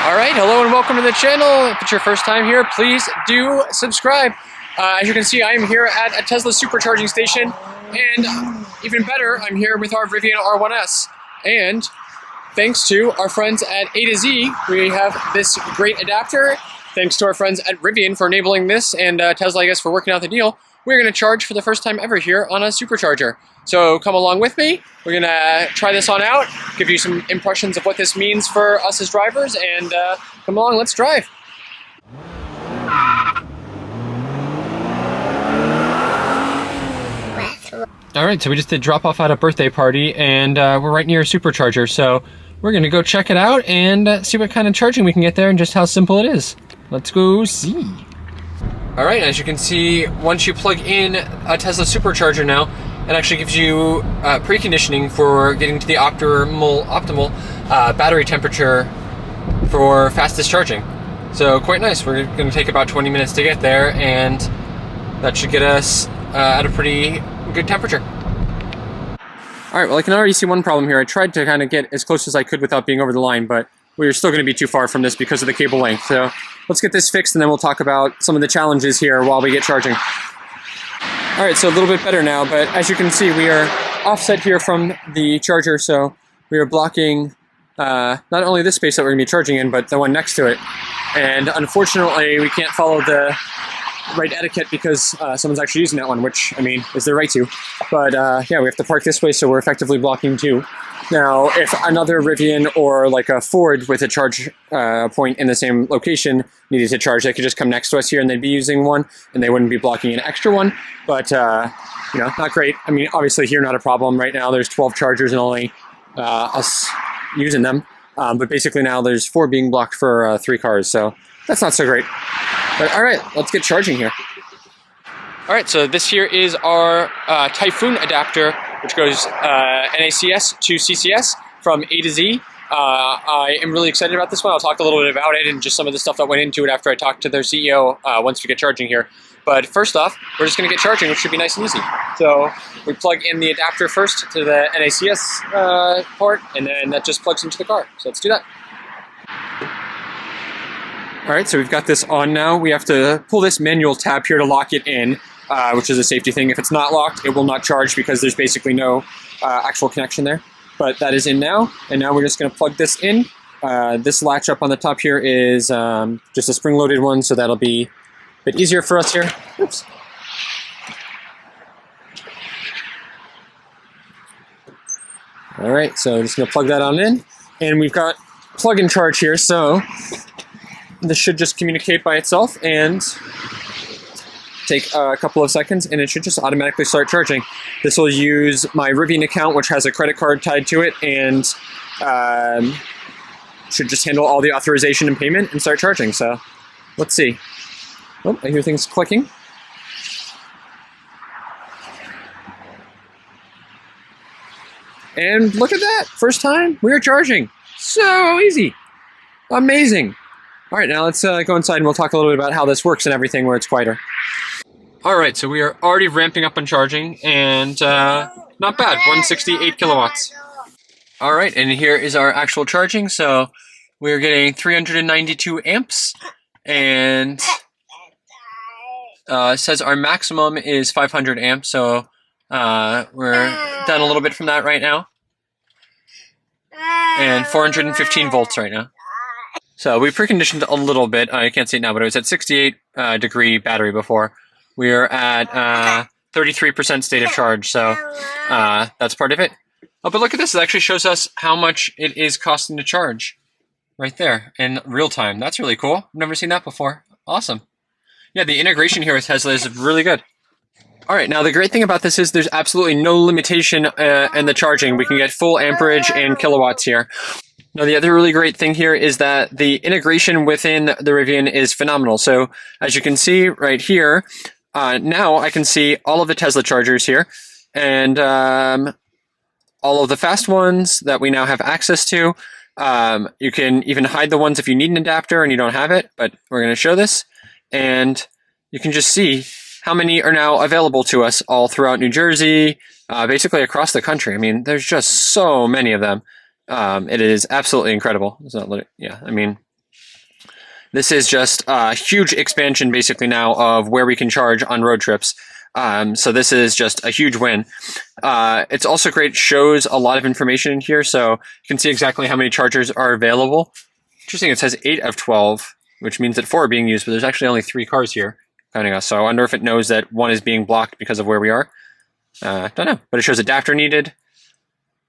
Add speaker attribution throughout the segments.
Speaker 1: Alright, hello and welcome to the channel. If it's your first time here, please do subscribe. As you can see, I am here at a Tesla Supercharging station, and even better, I'm here with our Rivian R1S. And thanks to our friends at A2Z, we have this great adapter. Thanks to our friends at Rivian for enabling this, and Tesla, I guess, for working out the deal. We're going to charge for the first time ever here on a supercharger. So come along with me. We're going to try this on out, give you some impressions of what this means for us as drivers, and come along, let's drive. All right, so we just did drop off at a birthday party, and we're right near a supercharger. So we're going to go check it out and see what kind of charging we can get there and just how simple it is. Let's go see. All right, as you can see, once you plug in a Tesla Supercharger now, it actually gives you preconditioning for getting to the optimal battery temperature for fastest charging. So quite nice. We're going to take about 20 minutes to get there, and that should get us at a pretty good temperature. All right, well, I can already see one problem here. I tried to kind of get as close as I could without being over the line, but we're still going to be too far from this because of the cable length. So let's get this fixed, and then we'll talk about some of the challenges here while we get charging. All right, so a little bit better now, but as you can see, we are offset here from the charger, so we are blocking not only this space that we're going to be charging in, but the one next to it. And unfortunately, we can't follow the right etiquette because someone's actually using that one, which, I mean, is their right to. But yeah, we have to park this way, so we're effectively blocking two. Now, if another Rivian or like a Ford with a charge point in the same location needed to charge, they could just come next to us here and they'd be using one, and they wouldn't be blocking an extra one. But, you know, not great. I mean, obviously here, not a problem. Right now, there's 12 chargers and only us using them. But basically now there's 4 being blocked for 3 cars, so that's not so great. But all right, let's get charging here. All right, so this here is our Typhoon adapter, which goes NACS to CCS from A to Z. I am really excited about this one. I'll talk a little bit about it and just some of the stuff that went into it after I talked to their CEO once we get charging here. But first off, we're just going to get charging, which should be nice and easy. So we plug in the adapter first to the NACS port, and then that just plugs into the car. So let's do that. All right, so we've got this on now. We have to pull this manual tab here to lock it in, which is a safety thing. If it's not locked, it will not charge because there's basically no actual connection there. But that is in now, and now we're just going to plug this in. This latch up on the top here is just a spring-loaded one, so that'll be a bit easier for us here. Oops. All right, so just going to plug that on in, and we've got plug and charge here, so this should just communicate by itself and take a couple of seconds, and it should just automatically start charging. This will use my Rivian account, which has a credit card tied to it, and should just handle all the authorization and payment and start charging. So let's see. Oh, I hear things clicking. And look at that, first time we're charging. So easy, amazing. All right, now let's go inside and we'll talk a little bit about how this works and everything where it's quieter. All right, so we are already ramping up on charging, and not bad, 168 kilowatts. All right, and here is our actual charging. So we're getting 392 amps, and it says our maximum is 500 amps, so we're down a little bit from that right now. And 415 volts right now. So we preconditioned a little bit. You can't see it now, but it was at 68 degree battery before. We are at 33% state of charge, so that's part of it. Oh, but look at this. It actually shows us how much it is costing to charge right there in real time. That's really cool. I've never seen that before. Awesome. Yeah, the integration here with Tesla is really good. All right, now the great thing about this is there's absolutely no limitation in the charging. We can get full amperage and kilowatts here. Now, the other really great thing here is that the integration within the Rivian is phenomenal. So as you can see right here, now I can see all of the Tesla chargers here, and all of the fast ones that we now have access to. You can even hide the ones if you need an adapter and you don't have it, but we're going to show this. And you can just see how many are now available to us all throughout New Jersey, basically across the country. I mean, there's just so many of them. It is absolutely incredible. It's not, yeah, I mean, This is just a huge expansion basically now of where we can charge on road trips. So this is just a huge win. It's also great, shows a lot of information in here, so you can see exactly how many chargers are available. Interesting, it says 8 of 12, which means that 4 are being used, but there's actually only 3 cars here counting us. So I wonder if it knows that 1 is being blocked because of where we are. Don't know, but it shows adapter needed,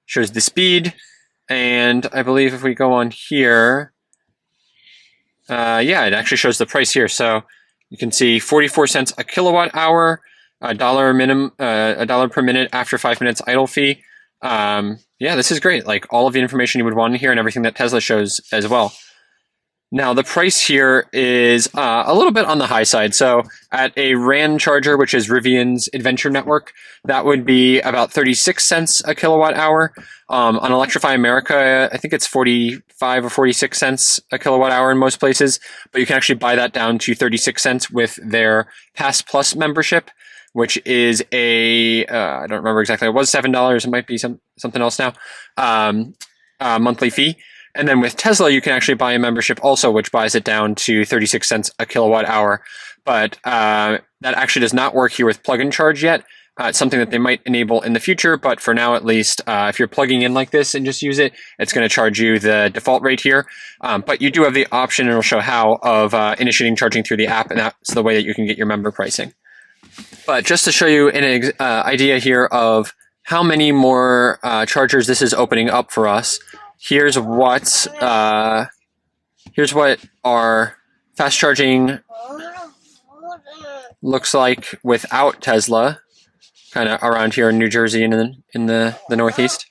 Speaker 1: shows the speed, and I believe if we go on here, yeah, it actually shows the price here. So you can see 44 cents a kilowatt hour, $1 per minute after 5 minutes idle fee. Yeah, this is great. Like all of the information you would want in here and everything that Tesla shows as well. Now the price here is a little bit on the high side. So at a RAN charger, which is Rivian's Adventure Network, that would be about 36 cents a kilowatt hour. On Electrify America, I think it's 45 or 46 cents a kilowatt hour in most places, but you can actually buy that down to 36 cents with their Pass Plus membership, which is I don't remember exactly, it was $7, it might be something else now, monthly fee. And then with Tesla, you can actually buy a membership also, which buys it down to 36 cents a kilowatt hour. But that actually does not work here with plug-in charge yet. It's something that they might enable in the future, but for now at least, if you're plugging in like this and just use it, it's going to charge you the default rate here. But you do have the option, and it'll show how, of initiating charging through the app, and that's the way that you can get your member pricing. But just to show you an idea here of how many more chargers this is opening up for us, here's what our fast charging looks like without Tesla, kind of around here in New Jersey and in the Northeast.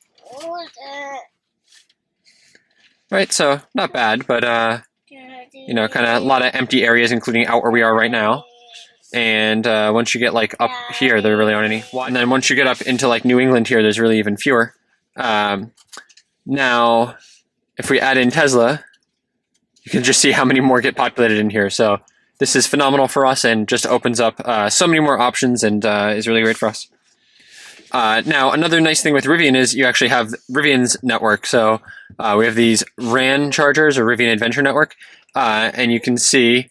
Speaker 1: Right, so not bad, but you know, kind of a lot of empty areas, including out where we are right now. And once you get like up here, there really aren't any. And then once you get up into like New England here, there's really even fewer. Now, if we add in Tesla, you can just see how many more get populated in here. So this is phenomenal for us and just opens up so many more options and is really great for us. Now, another nice thing with Rivian is you actually have Rivian's network. So we have these RAN chargers, or Rivian Adventure Network, and you can see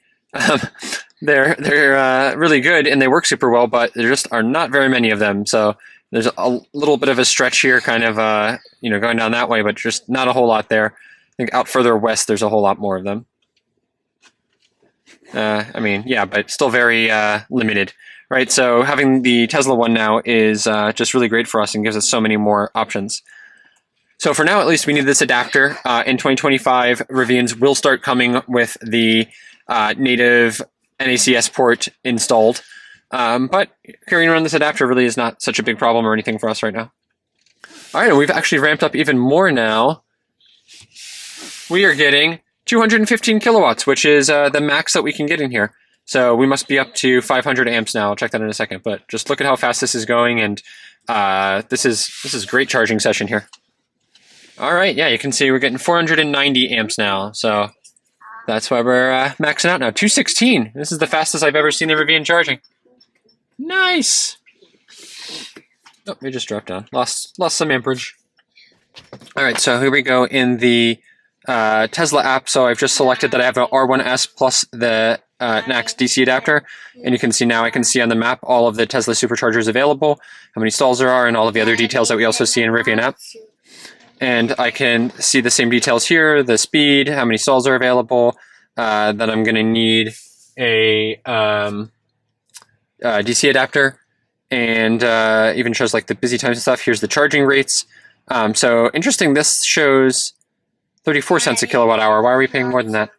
Speaker 1: they're really good and they work super well, but there just are not very many of them. So there's a little bit of a stretch here, kind of, you know, going down that way, but just not a whole lot there. I think out further west, there's a whole lot more of them. I mean, yeah, but still very limited, right? So having the Tesla one now is just really great for us and gives us so many more options. So for now, at least, we need this adapter. In 2025, Rivian's will start coming with the native NACS port installed. But carrying around this adapter really is not such a big problem or anything for us right now. All right, and we've actually ramped up even more now. We are getting 215 kilowatts, which is the max that we can get in here. So we must be up to 500 amps now. I'll check that in a second, but just look at how fast this is going, and this is great charging session here. All right, yeah, you can see we're getting 490 amps now, so that's why we're maxing out now. 216. This is the fastest I've ever seen the Rivian charging. Nice. Oh, we just dropped down. Lost some amperage. All right, so here we go in the Tesla app. So I've just selected that I have an R1S plus the NACS DC adapter, and you can see now I can see on the map all of the Tesla Superchargers available, how many stalls there are, and all of the other details that we also see in Rivian app. And I can see the same details here: the speed, how many stalls are available. That I'm going to need a DC adapter, and even shows like the busy times and stuff. Here's the charging rates. So interesting, this shows 34 cents a kilowatt hour. Why are we paying more than that?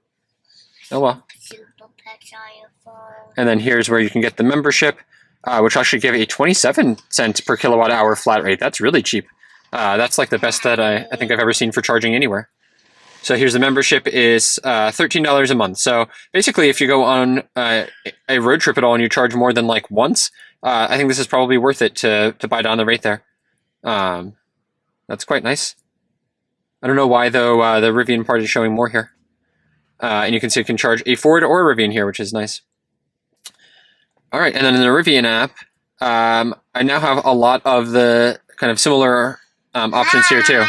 Speaker 1: Oh well. And then here's where you can get the membership, which actually give a 27 cents per kilowatt hour flat rate. That's really cheap. That's like the best that I think I've ever seen for charging anywhere. So here's the membership is $13 a month. So basically, if you go on a road trip at all and you charge more than like once, I think this is probably worth it to buy down the rate there. That's quite nice. I don't know why though the Rivian part is showing more here. And you can see you can charge a Ford or a Rivian here, which is nice. All right, and then in the Rivian app, I now have a lot of the kind of similar options here too.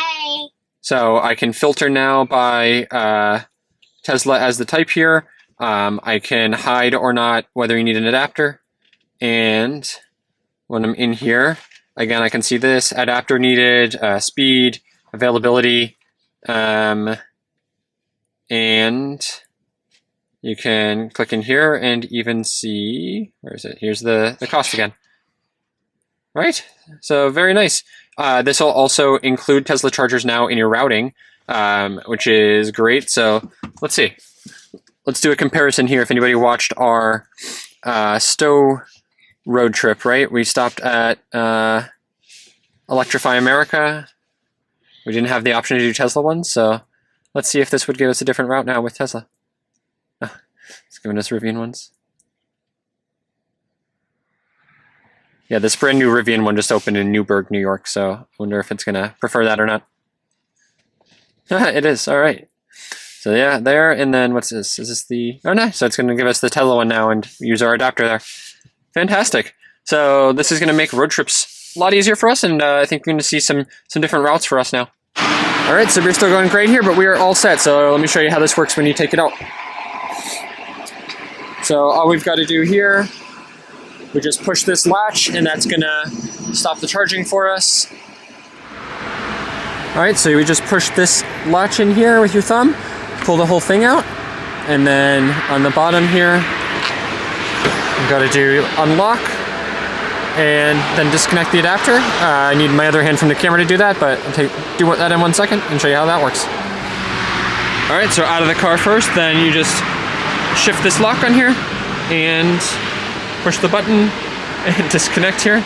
Speaker 1: So I can filter now by Tesla as the type here. I can hide or not whether you need an adapter. And when I'm in here, again, I can see this adapter needed, speed, availability, and you can click in here and even see, where is it? Here's the cost again. Right? So very nice. This will also include Tesla chargers now in your routing, which is great. So let's see. Let's do a comparison here. If anybody watched our Stowe road trip, right? We stopped at Electrify America. We didn't have the option to do Tesla ones, so let's see if this would give us a different route now with Tesla. It's giving us Rivian ones. Yeah, this brand new Rivian one just opened in Newburgh, New York, so I wonder if it's going to prefer that or not. It is, all right. So yeah, there, and then what's this? Is this the, oh no, so it's going to give us the Tesla one now and use our adapter there. Fantastic. So this is going to make road trips a lot easier for us, and I think we're going to see some different routes for us now. All right, so we're still going great here, but we are all set. So let me show you how this works when you take it out. So all we've got to do here, we just push this latch, and that's going to stop the charging for us. All right, so we just push this latch in here with your thumb, pull the whole thing out, and then on the bottom here, you've got to do unlock, and then disconnect the adapter. I need my other hand from the camera to do that, but I'll do that in 1 second and show you how that works. All right, so out of the car first, then you just shift this lock on here and push the button and disconnect here.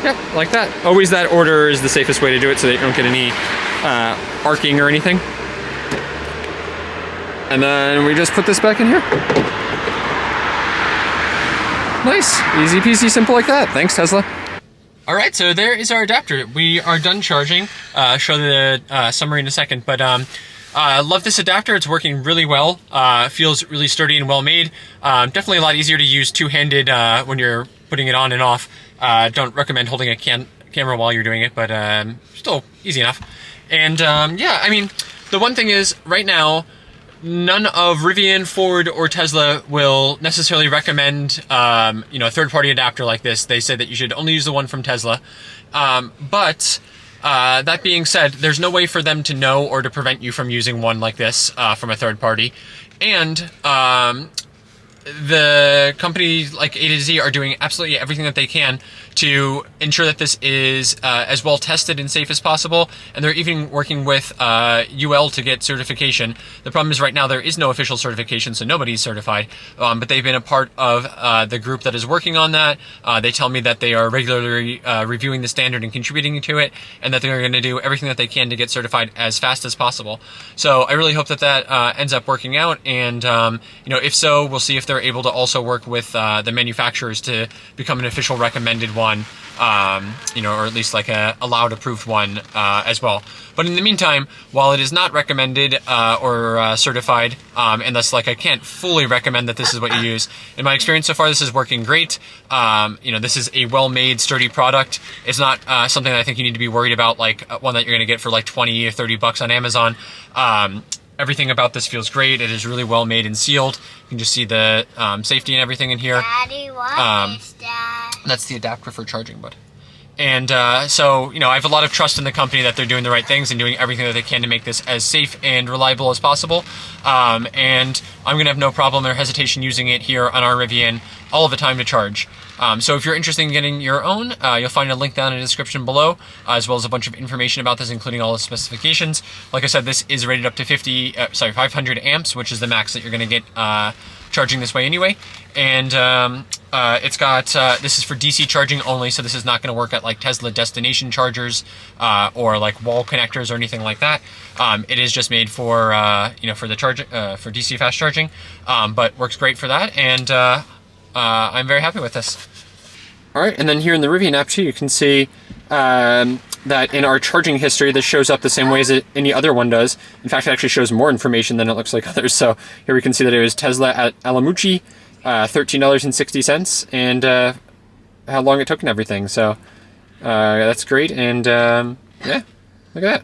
Speaker 1: Yep, like that. Always that order is the safest way to do it so that you don't get any arcing or anything. And then we just put this back in here. Nice, easy peasy, simple like that. Thanks, Tesla. All right, so there is our adapter. We are done charging. Show the summary in a second, but I love this adapter. It's working really well. Feels really sturdy and well made. Definitely a lot easier to use two-handed when you're putting it on and off. Don't recommend holding a camera while you're doing it, but still easy enough. And yeah, I mean, the one thing is right now, none of Rivian, Ford, or Tesla will necessarily recommend a third-party adapter like this. They say that you should only use the one from Tesla. But that being said, there's no way for them to know or to prevent you from using one like this from a third party. And the companies like A2Z are doing absolutely everything that they can to ensure that this is as well tested and safe as possible, and they're even working with UL to get certification. The problem is right now there is no official certification, so nobody's certified, but they've been a part of the group that is working on that. They tell me that they are regularly reviewing the standard and contributing to it, and that they're going to do everything that they can to get certified as fast as possible. So I really hope that that ends up working out, and if so, we'll see if they're able to also work with the manufacturers to become an official recommended one, or at least like a allowed approved one as well. But in the meantime, while it is not recommended or certified, and thus like I can't fully recommend that this is what you use, in my experience so far this is working great. This is a well-made, sturdy product. It's not something that I think you need to be worried about, like one that you're going to get for like 20 or 30 bucks on Amazon. Everything about this feels great. It is really well made and sealed. You can just see the safety and everything in here.
Speaker 2: Daddy, what is that?
Speaker 1: That's the adapter for charging, bud. And so, I have a lot of trust in the company that they're doing the right things and doing everything that they can to make this as safe and reliable as possible. And I'm going to have no problem or hesitation using it here on our Rivian all of the time to charge. So if you're interested in getting your own, you'll find a link down in the description below, as well as a bunch of information about this, including all the specifications. Like I said, this is rated up to 500 amps, which is the max that you're going to get charging this way anyway. And it's got, this is for DC charging only, so this is not going to work at like Tesla destination chargers or like wall connectors or anything like that. It is just made for, for the charge, for DC fast charging, but works great for that. And I'm very happy with this. All right, and then here in the Rivian app too, you can see that in our charging history, this shows up the same way as any other one does. In fact, it actually shows more information than it looks like others. So here we can see that it was Tesla at Alamuchi, $13.60, and how long it took and everything. So that's great, and yeah, look at that.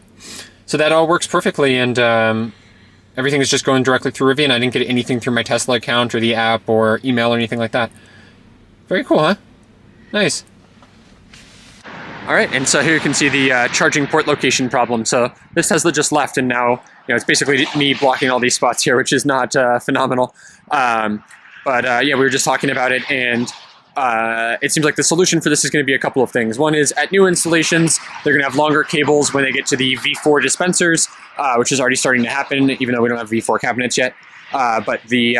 Speaker 1: So that all works perfectly, and everything is just going directly through Rivian. I didn't get anything through my Tesla account or the app or email or anything like that. Very cool, huh? Nice. All right, and so here you can see the charging port location problem. So this Tesla just left, and now it's basically me blocking all these spots here, which is not phenomenal. But yeah, we were just talking about it, and it seems like the solution for this is going to be a couple of things. One is at new installations, they're going to have longer cables when they get to the V4 dispensers, which is already starting to happen, even though we don't have V4 cabinets yet. But the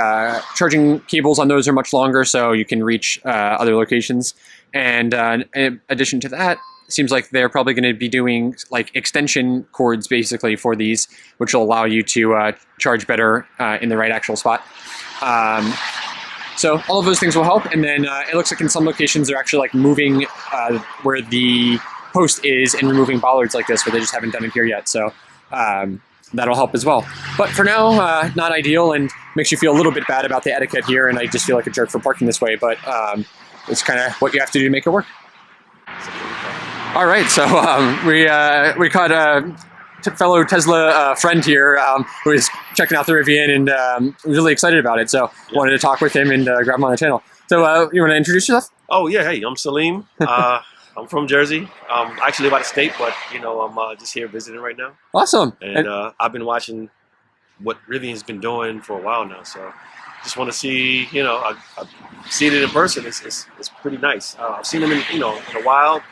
Speaker 1: charging cables on those are much longer, so you can reach other locations. And in addition to that, it seems like they're probably going to be doing like extension cords basically for these, which will allow you to charge better in the right actual spot. So all of those things will help. And then it looks like in some locations they're actually like moving where the post is and removing bollards like this, but they just haven't done it here yet. So that'll help as well. But for now, not ideal, and makes you feel a little bit bad about the etiquette here, and I just feel like a jerk for parking this way, but it's kind of what you have to do to make it work. All right, so we caught a fellow Tesla friend here who was checking out the Rivian and was really excited about it, so wanted to talk with him and grab him on the channel. So you want to introduce yourself?
Speaker 3: Oh yeah, hey, I'm Salim. I'm from Jersey. I actually live out of state, but I'm just here visiting right now.
Speaker 1: Awesome.
Speaker 3: And I've been watching what Rivian's been doing for a while now, so just want to see. I've seen it in person. It's pretty nice. I've seen them in a while.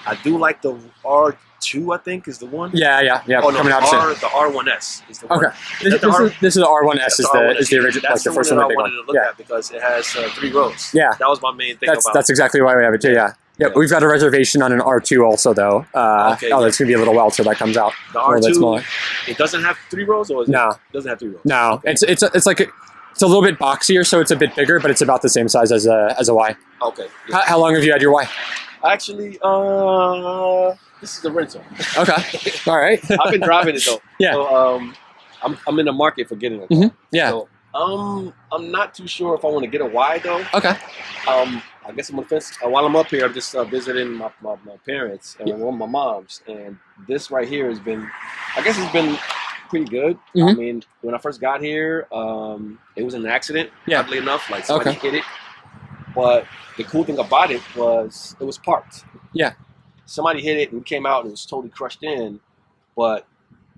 Speaker 3: I do like the R2, I think, is the one.
Speaker 1: Yeah.
Speaker 3: Oh, no,
Speaker 1: coming out soon.
Speaker 3: the R1S is the one.
Speaker 1: Okay. This is the R1S. Is the original,
Speaker 3: that's
Speaker 1: like the first one,
Speaker 3: that
Speaker 1: the big
Speaker 3: I wanted
Speaker 1: one.
Speaker 3: to look at because it has 3 rows.
Speaker 1: Yeah.
Speaker 3: That was my main thing about it.
Speaker 1: That's exactly why we have it too. Yeah. Yep. We've got a reservation on an R2 also though.
Speaker 3: Okay.
Speaker 1: That's gonna be a little while till that comes out.
Speaker 3: The
Speaker 1: a little bit
Speaker 3: R2,
Speaker 1: smaller.
Speaker 3: it doesn't have 3 rows, or
Speaker 1: No.
Speaker 3: It doesn't have 3 rows.
Speaker 1: No, it's like it's a little bit boxier, so it's a bit bigger, but it's about the same size as a Y.
Speaker 3: Okay. Yeah.
Speaker 1: How long have you had your Y?
Speaker 3: Actually, this is a rental.
Speaker 1: Okay. All right.
Speaker 3: I've been driving it though.
Speaker 1: Yeah.
Speaker 3: So I'm in the market for getting it.
Speaker 1: Mm-hmm. Yeah.
Speaker 3: So I'm not too sure if I want to get a Y though.
Speaker 1: Okay.
Speaker 3: I guess I'm on the fence. While I'm up here, I'm just visiting my parents and one of my moms, and this right here has been, I guess it's been pretty good.
Speaker 1: Mm-hmm.
Speaker 3: I mean, when I first got here, it was an accident.
Speaker 1: Yeah.
Speaker 3: Oddly enough, like somebody hit it. But the cool thing about it was parked.
Speaker 1: Yeah.
Speaker 3: Somebody hit it and we came out and it was totally crushed in, but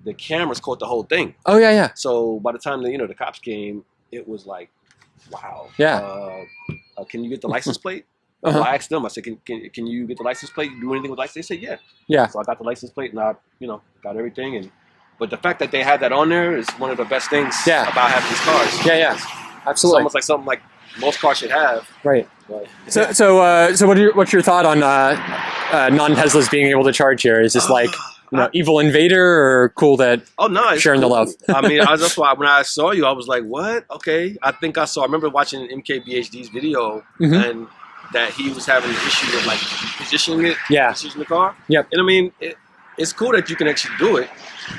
Speaker 3: the cameras caught the whole thing.
Speaker 1: Oh yeah.
Speaker 3: So by the time the cops came, it was like, wow.
Speaker 1: Yeah.
Speaker 3: Can you get the license plate?
Speaker 1: Uh-huh.
Speaker 3: So I asked them. I said, can you get the license plate? Do anything with the license? They said, yeah.
Speaker 1: Yeah.
Speaker 3: So I got the license plate and I got everything. But the fact that they had that on there is one of the best things about having these cars.
Speaker 1: Yeah. Absolutely.
Speaker 3: It's almost like something like most cars should have.
Speaker 1: Right.
Speaker 3: But,
Speaker 1: So what's your thought on non-Teslas being able to charge here? Is this like evil invader or cool that sharing the love?
Speaker 3: I mean, that's why when I saw you, I was like, what? Okay. I remember watching MKBHD's video and that he was having an issue with like positioning the car.
Speaker 1: Yep.
Speaker 3: And I mean, it's cool that you can actually do it.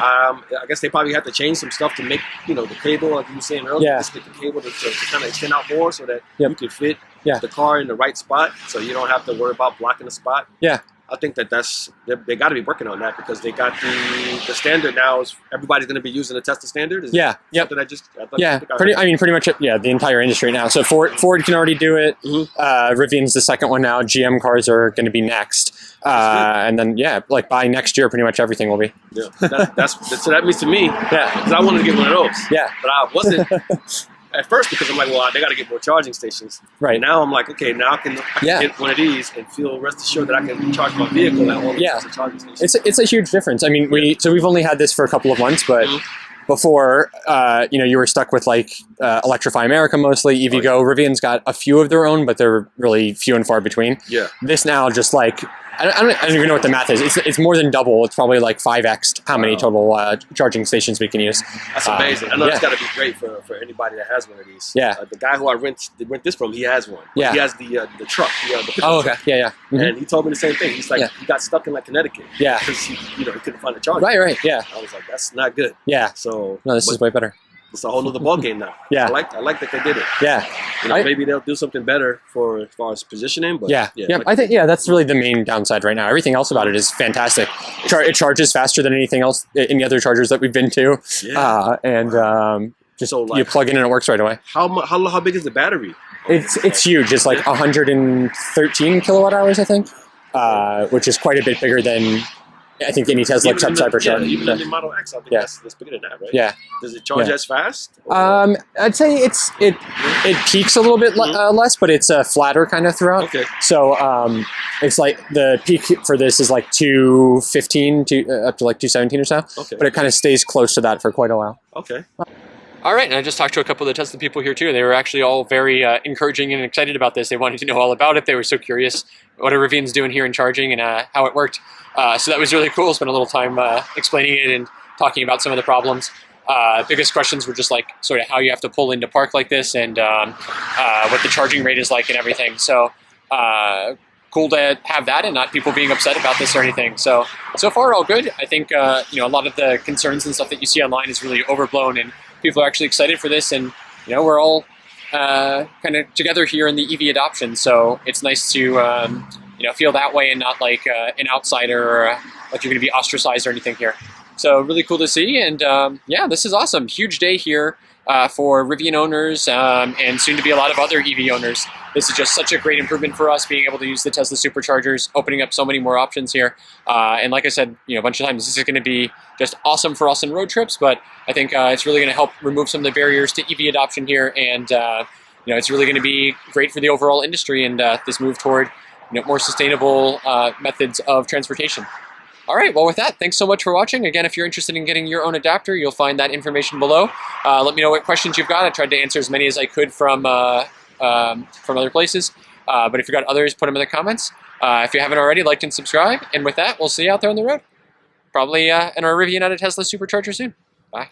Speaker 3: I guess they probably have to change some stuff to make, the cable, like you were saying earlier, just get the cable to kind of extend out more so that you can fit the car in the right spot so you don't have to worry about blocking the spot.
Speaker 1: Yeah.
Speaker 3: I think they got to be working on that because they got the standard now is everybody's going to be using the Tesla standard. Is
Speaker 1: Yep. Pretty much the entire industry now. So Ford can already do it. Mm-hmm. Rivian's the second one now. GM cars are going to be next. And then like by next year, pretty much everything will be.
Speaker 3: Yeah, so that means to me. Yeah, because I wanted to get one of those.
Speaker 1: Yeah,
Speaker 3: but I wasn't at first because I'm like, well, they got to get more charging stations.
Speaker 1: Right.
Speaker 3: And now I'm like, okay, now I can get one of these and feel rest assured that I can charge my vehicle at all the charging stations. It's
Speaker 1: a huge difference. I mean, we've only had this for a couple of months, but. Before, you were stuck with like Electrify America mostly, EVgo. Rivian's got a few of their own, but they're really few and far between.
Speaker 3: Yeah.
Speaker 1: This now just like, I don't even know what the math is. It's more than double. It's probably like 5x how many total charging stations we can use.
Speaker 3: That's amazing. I know it's got to be great for anybody that has one of these.
Speaker 1: Yeah.
Speaker 3: The guy who I rent this from, he has one.
Speaker 1: Yeah.
Speaker 3: He has the truck. The
Speaker 1: oh, okay.
Speaker 3: Truck.
Speaker 1: Yeah. Mm-hmm.
Speaker 3: And he told me the same thing. He's like, he got stuck in like Connecticut.
Speaker 1: Yeah.
Speaker 3: Because he couldn't find a charger.
Speaker 1: Right. Yeah.
Speaker 3: I was like, that's not good.
Speaker 1: Yeah.
Speaker 3: So
Speaker 1: no, this is way better.
Speaker 3: It's a whole other ball game now.
Speaker 1: Yeah.
Speaker 3: I like that they did it.
Speaker 1: Yeah.
Speaker 3: Maybe they'll do something better for as far as positioning. But
Speaker 1: I think that's really the main downside right now. Everything else about it is fantastic. it charges faster than anything else, any other chargers that we've been to.
Speaker 3: Yeah.
Speaker 1: Just
Speaker 3: So, like,
Speaker 1: you plug in and it works right away.
Speaker 3: How big is the battery?
Speaker 1: It's huge. It's like 113 kilowatt hours, I think, which is quite a bit bigger than I think any Tesla Supercharger.
Speaker 3: Even in the Model X, I think that's bigger than that, right?
Speaker 1: Yeah.
Speaker 3: Does it charge as fast?
Speaker 1: I'd say it peaks a little bit less, but it's flatter kind of throughout.
Speaker 3: Okay.
Speaker 1: So it's like the peak for this is like 215 up to like 217 or so.
Speaker 3: Okay.
Speaker 1: But it kind of stays close to that for quite a while.
Speaker 3: Okay.
Speaker 1: All right, and I just talked to a couple of the Tesla people here too, and they were actually all very encouraging and excited about this. They wanted to know all about it. They were so curious what are Rivian's doing here in charging and how it worked. So that was really cool. Spent a little time explaining it and talking about some of the problems. Biggest questions were just like sort of how you have to pull into park like this and what the charging rate is like and everything. So cool to have that and not people being upset about this or anything. So far all good. I think a lot of the concerns and stuff that you see online is really overblown, and people are actually excited for this, and we're all kind of together here in the EV adoption. So it's nice to feel that way and not like an outsider or like you're going to be ostracized or anything here. So really cool to see, and yeah, this is awesome. Huge day here for Rivian owners and soon to be a lot of other EV owners. This is just such a great improvement for us, being able to use the Tesla Superchargers, opening up so many more options here. And like I said, a bunch of times, this is going to be just awesome for us in road trips, but I think it's really going to help remove some of the barriers to EV adoption here, and it's really going to be great for the overall industry and this move toward more sustainable methods of transportation. All right, well with that, thanks so much for watching. Again, if you're interested in getting your own adapter, you'll find that information below. Let me know what questions you've got. I tried to answer as many as I could from other places. But if you've got others, put them in the comments. If you haven't already, like and subscribe. And with that, we'll see you out there on the road. Probably in our Rivian and a Tesla Supercharger soon. Bye.